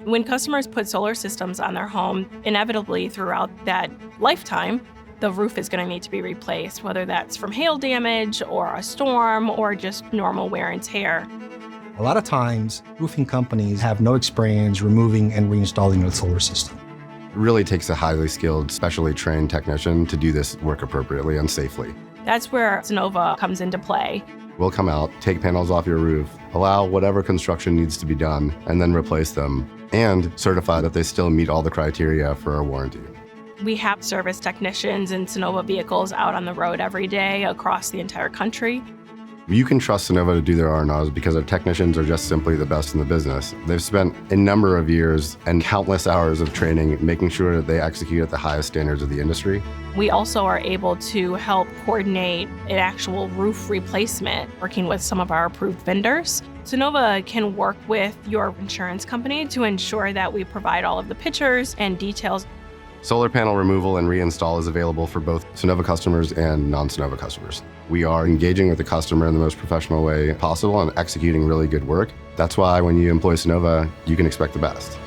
When customers put solar systems on their home, inevitably throughout that lifetime, the roof is going to need to be replaced, whether that's from hail damage or a storm or just normal wear and tear. A lot of times, roofing companies have no experience removing and reinstalling a solar system. It really takes a highly skilled, specially trained technician to do this work appropriately and safely. That's where Sunnova comes into play. We'll come out, take panels off your roof, allow whatever construction needs to be done, and then replace them, and certify that they still meet all the criteria for our warranty. We have service technicians and Sunnova vehicles out on the road every day across the entire country. You can trust Sunnova to do their R&Rs because our technicians are just simply the best in the business. They've spent a number of years and countless hours of training making sure that they execute at the highest standards of the industry. We also are able to help coordinate an actual roof replacement, working with some of our approved vendors. Sunnova can work with your insurance company to ensure that we provide all of the pictures and details. Solar panel removal and reinstall is available for both Sunnova customers and non-Sunnova customers. We are engaging with the customer in the most professional way possible and executing really good work. That's why when you employ Sunnova, you can expect the best.